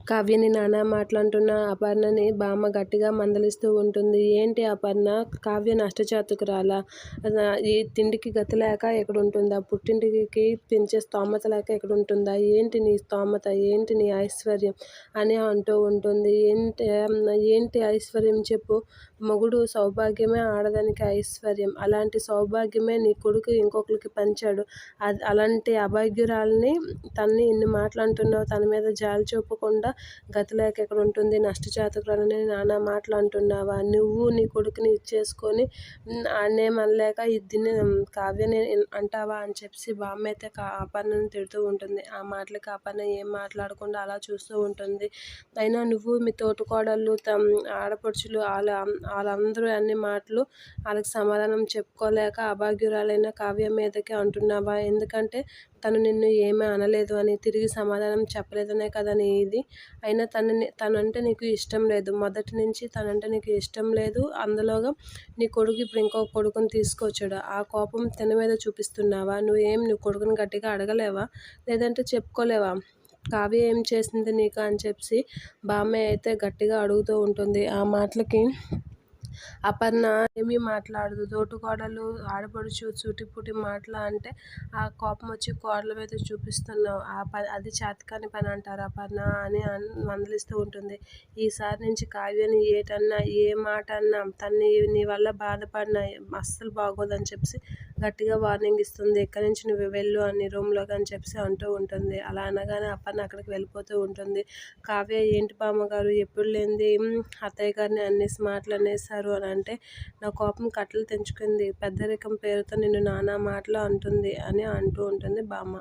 కావ్యని నానా మాటలంటున్న అపర్ణని బామ్మ గట్టిగా మందలిస్తూ ఉంటుంది. ఏంటి అపర్ణ, కావ్య అష్టచాతుకురాలా? ఈ తిండికి గతి లేక ఎక్కడుంటుందా? పుట్టింటికి పెంచే స్తోమత లేక ఎక్కడుంటుందా? ఏంటి నీ స్తోమత? ఏంటి నీ ఐశ్వర్యం? అని అంటూ ఉంటుంది. ఏంటి ఐశ్వర్యం చెప్పు? మొగుడు సౌభాగ్యమే ఆడదానికి ఐశ్వర్యం. అలాంటి సౌభాగ్యమే నీ కొడుకు ఇంకొకరికి పంచాడు. అలాంటి అభాగ్యురాలిని తన్ని ఇన్ని మాటలు అంటున్నావు. తన మీద జాలి చూపకుండా గతి లేక ఎక్కడుంటుంది? నష్టచాతుకురాలని నానా మాటలు అంటున్నావా? నువ్వు నీ కొడుకుని ఇచ్చేసుకొని ఆడనేమనలేక దీన్ని కావ్యని అంటావా అని చెప్పి బామ్మ అయితే అపర్ణని తిడుతూ ఉంటుంది. ఆ మాటలకి అపర్ణ ఏం మాట్లాడకుండా అలా చూస్తూ ఉంటుంది. అయినా నువ్వు మీ తోటికోడళ్ళు ఆడపడుచులు వాళ్ళందరూ అన్ని మాటలు వాళ్ళకి సమాధానం చెప్పుకోలేక అభాగ్యురాలైన కావ్య మీదకి అంటున్నావా? ఎందుకంటే తను నిన్ను ఏమీ అనలేదు అని, తిరిగి సమాధానం చెప్పలేదనే కదా నీ ఇది. అయినా తనంటే నీకు ఇష్టం లేదు. మొదటి నుంచి తనంటే నీకు ఇష్టం లేదు. అందులోగా నీ కొడుకు ఇప్పుడు ఇంకో కొడుకుని తీసుకొచ్చాడు. ఆ కోపం తన మీద చూపిస్తున్నావా? నీ కొడుకుని గట్టిగా అడగలేవా? లేదంటే చెప్పుకోలేవా? కావ్య ఏం చేసింది నీకు అని చెప్పి బామ్మ అయితే గట్టిగా అడుగుతూ ఉంటుంది. ఆ మాటలకి అపర్ణ ఏమీ మాట్లాడదు. తోటికోడలు ఆడపడుచు సూటిపుటి మాటలు అంటే ఆ కోపం వచ్చి కోడల మీద చూపిస్తున్నావు. అది చేతకాని పని అంటారా అపర్ణ అని మందలిస్తూ ఉంటుంది. ఈసారి నుంచి కావ్యని ఏటన్నా ఏ మాట అన్నా తన్ని నీ వల్ల బాధపడినా అస్సలు బాగోదని చెప్పి గట్టిగా వార్నింగ్ ఇస్తుంది. ఇక్కడి నుంచి నువ్వు వెళ్ళు అని రూమ్లోకి అని చెప్పి అంటూ ఉంటుంది. అలా అనగానే అపర్ణ అక్కడికి వెళ్ళిపోతూ ఉంటుంది. కావ్య ఏంటి బామ్మగారు ఎప్పుడు లేనిది అత్తయ్య గారిని అన్నేసి మాటలు అనేసారు అని అంటే, నా కోపం కట్టలు తెంచుకుంది. పెద్దరికం పేరుతో నిన్ను నానా మాటలు అంటుంది అని అంటూ ఉంటుంది బామ్మ.